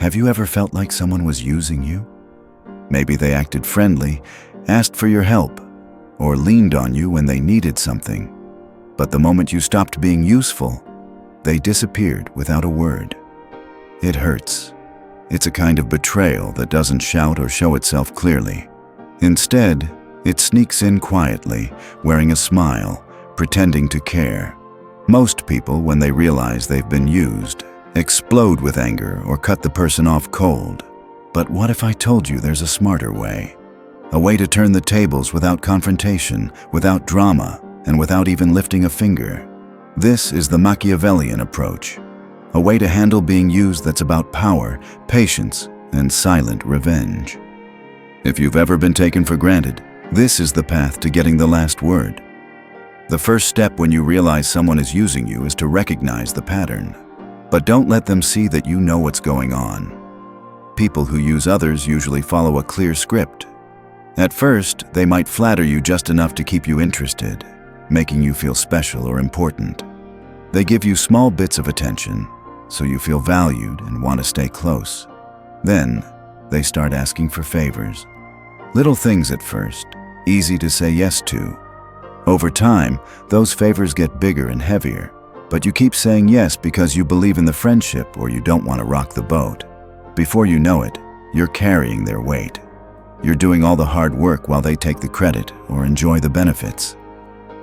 Have you ever felt like someone was using you? Maybe they acted friendly, asked for your help, or leaned on you when they needed something. But the moment you stopped being useful, they disappeared without a word. It hurts. It's a kind of betrayal that doesn't shout or show itself clearly. Instead, it sneaks in quietly, wearing a smile, pretending to care. Most people, when they realize they've been used, explode with anger or cut the person off cold. But what if I told you there's a smarter way? A way to turn the tables without confrontation, without drama, and without even lifting a finger. This is the Machiavellian approach. A way to handle being used that's about power, patience, and silent revenge. If you've ever been taken for granted, this is the path to getting the last word. The first step when you realize someone is using you is to recognize the pattern. But don't let them see that you know what's going on. People who use others usually follow a clear script. At first, they might flatter you just enough to keep you interested, making you feel special or important. They give you small bits of attention, so you feel valued and want to stay close. Then, they start asking for favors. Little things at first, easy to say yes to. Over time, those favors get bigger and heavier, but you keep saying yes because you believe in the friendship or you don't want to rock the boat. Before you know it, you're carrying their weight. You're doing all the hard work while they take the credit or enjoy the benefits.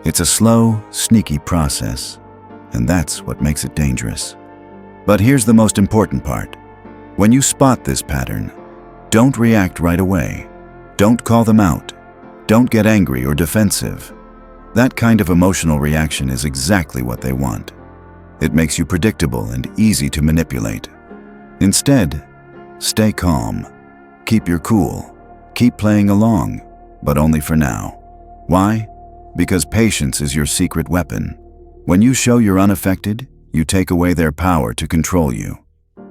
It's a slow, sneaky process, and that's what makes it dangerous. But here's the most important part. When you spot this pattern, don't react right away. Don't call them out. Don't get angry or defensive. That kind of emotional reaction is exactly what they want. It makes you predictable and easy to manipulate. Instead, stay calm. Keep your cool. Keep playing along, but only for now. Why? Because patience is your secret weapon. When you show you're unaffected, you take away their power to control you.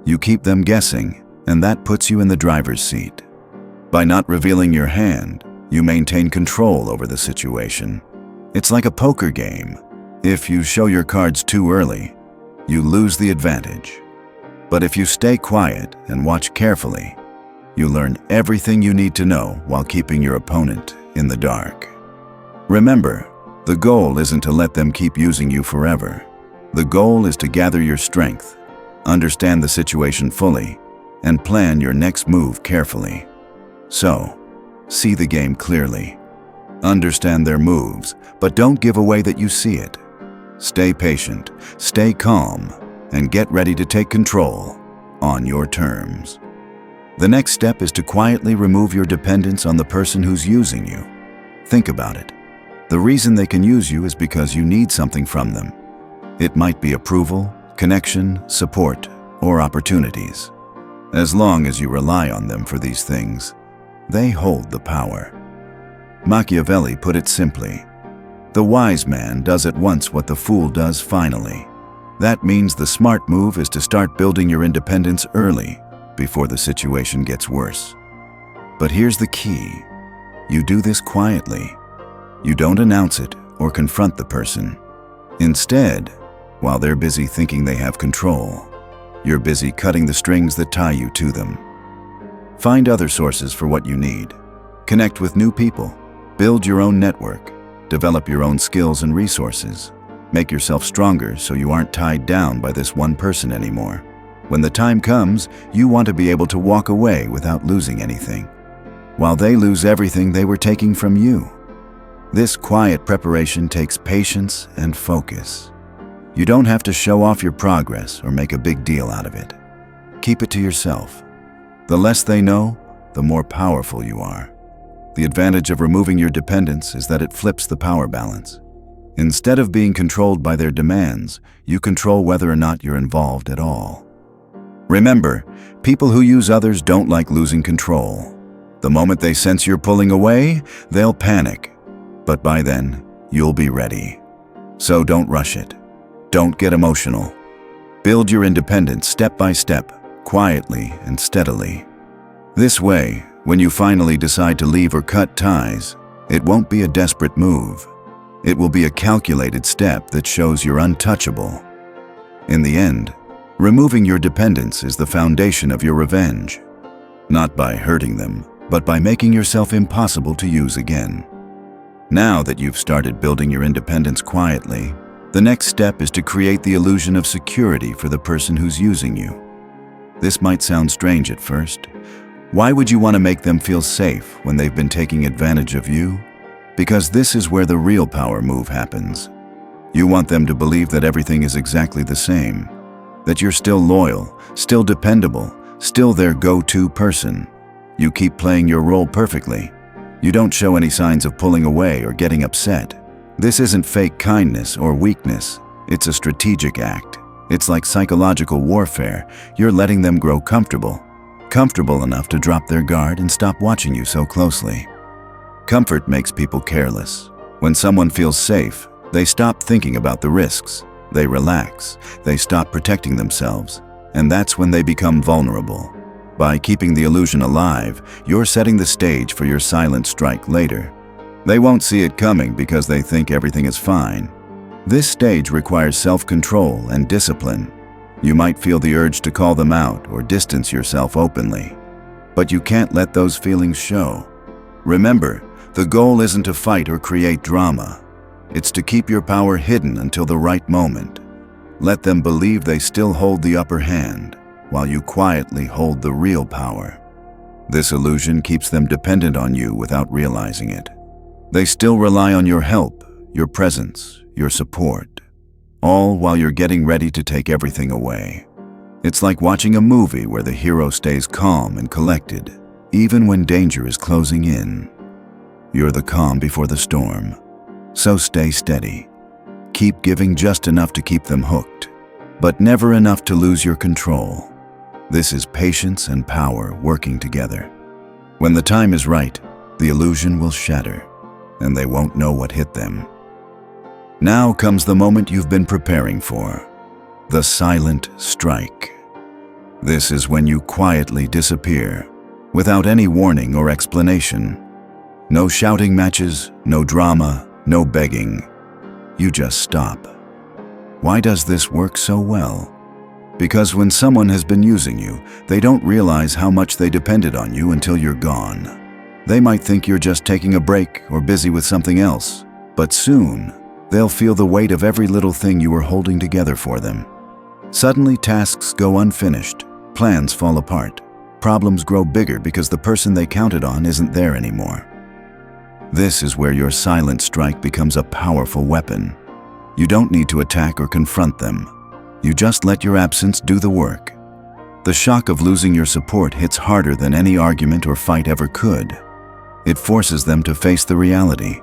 You keep them guessing, and that puts you in the driver's seat. By not revealing your hand, you maintain control over the situation. It's like a poker game. If you show your cards too early, you lose the advantage. But if you stay quiet and watch carefully, you learn everything you need to know while keeping your opponent in the dark. Remember, the goal isn't to let them keep using you forever. The goal is to gather your strength, understand the situation fully, and plan your next move carefully. So, see the game clearly. Understand their moves, but don't give away that you see it. Stay patient, stay calm, and get ready to take control on your terms. The next step is to quietly remove your dependence on the person who's using you. Think about it. The reason they can use you is because you need something from them. It might be approval, connection, support, or opportunities. As long as you rely on them for these things, they hold the power. Machiavelli put it simply, "The wise man does at once what the fool does finally." That means the smart move is to start building your independence early, before the situation gets worse. But here's the key. You do this quietly. You don't announce it or confront the person. Instead, while they're busy thinking they have control, you're busy cutting the strings that tie you to them. Find other sources for what you need. Connect with new people. Build your own network. Develop your own skills and resources. Make yourself stronger so you aren't tied down by this one person anymore. When the time comes, you want to be able to walk away without losing anything, while they lose everything they were taking from you. This quiet preparation takes patience and focus. You don't have to show off your progress or make a big deal out of it. Keep it to yourself. The less they know, the more powerful you are. The advantage of removing your dependence is that it flips the power balance. Instead of being controlled by their demands, you control whether or not you're involved at all. Remember, people who use others don't like losing control. The moment they sense you're pulling away, they'll panic. But by then, you'll be ready. So don't rush it. Don't get emotional. Build your independence step by step, quietly and steadily. This way, when you finally decide to leave or cut ties, it won't be a desperate move. It will be a calculated step that shows you're untouchable. In the end, Removing your dependence is the foundation of your revenge. Not by hurting them, but by making yourself impossible to use again. Now that you've started building your independence quietly, the next step is to create the illusion of security for the person who's using you. This might sound strange at first. Why would you want to make them feel safe when they've been taking advantage of you? Because this is where the real power move happens. You want them to believe that everything is exactly the same, that you're still loyal, still dependable, still their go-to person. You keep playing your role perfectly. You don't show any signs of pulling away or getting upset. This isn't fake kindness or weakness. It's a strategic act. It's like psychological warfare. You're letting them grow comfortable enough to drop their guard and stop watching you so closely. Comfort makes people careless. When someone feels safe, they stop thinking about the risks. They relax. They stop protecting themselves. And that's when they become vulnerable. By keeping the illusion alive, you're setting the stage for your silent strike later. They won't see it coming because they think everything is fine. This stage requires self-control and discipline. You might feel the urge to call them out or distance yourself openly. But you can't let those feelings show. Remember, the goal isn't to fight or create drama. It's to keep your power hidden until the right moment. Let them believe they still hold the upper hand, while you quietly hold the real power. This illusion keeps them dependent on you without realizing it. They still rely on your help, your presence, your support, all while you're getting ready to take everything away. It's like watching a movie where the hero stays calm and collected, even when danger is closing in. You're the calm before the storm, so stay steady. Keep giving just enough to keep them hooked, but never enough to lose your control. This is patience and power working together. When the time is right, the illusion will shatter, and they won't know what hit them. Now comes the moment you've been preparing for, the silent strike. This is when you quietly disappear, without any warning or explanation. No shouting matches, no drama, no begging. You just stop. Why does this work so well? Because when someone has been using you, they don't realize how much they depended on you until you're gone. They might think you're just taking a break or busy with something else, but soon, they'll feel the weight of every little thing you were holding together for them. Suddenly, tasks go unfinished, plans fall apart, problems grow bigger because the person they counted on isn't there anymore. This is where your silent strike becomes a powerful weapon. You don't need to attack or confront them. You just let your absence do the work. The shock of losing your support hits harder than any argument or fight ever could. It forces them to face the reality.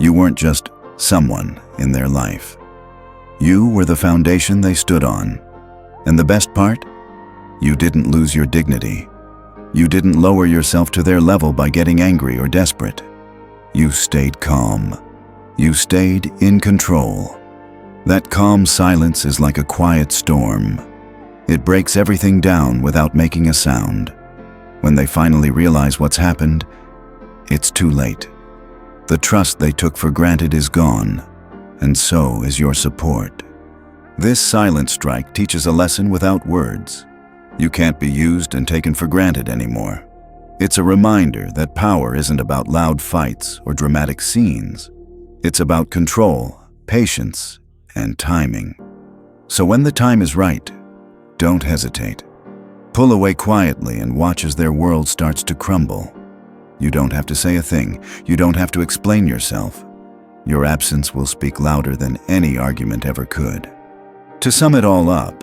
You weren't just someone in their life. You were the foundation they stood on. And the best part? You didn't lose your dignity. You didn't lower yourself to their level by getting angry or desperate. You stayed calm. You stayed in control. That calm silence is like a quiet storm. It breaks everything down without making a sound. When they finally realize what's happened, it's too late. The trust they took for granted is gone, and so is your support. This silent strike teaches a lesson without words. You can't be used and taken for granted anymore. It's a reminder that power isn't about loud fights or dramatic scenes. It's about control, patience, and timing. So when the time is right, don't hesitate. Pull away quietly and watch as their world starts to crumble. You don't have to say a thing. You don't have to explain yourself. Your absence will speak louder than any argument ever could. To sum it all up,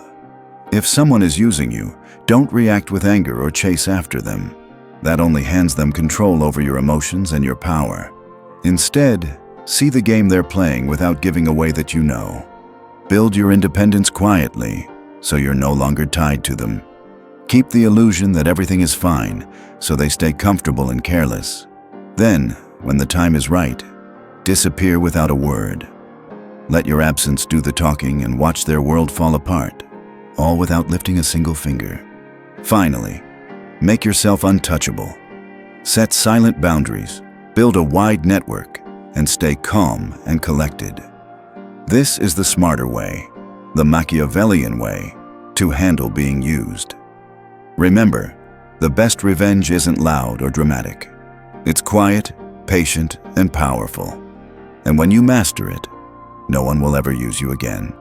if someone is using you, don't react with anger or chase after them. That only hands them control over your emotions and your power. Instead, see the game they're playing without giving away that you know. Build your independence quietly, so you're no longer tied to them. Keep the illusion that everything is fine, so they stay comfortable and careless. Then, when the time is right, disappear without a word. Let your absence do the talking and watch their world fall apart, all without lifting a single finger. Finally, make yourself untouchable. Set silent boundaries, build a wide network, and stay calm and collected. This is the smarter way, the Machiavellian way, to handle being used. Remember, the best revenge isn't loud or dramatic. It's quiet, patient, and powerful. And when you master it, no one will ever use you again.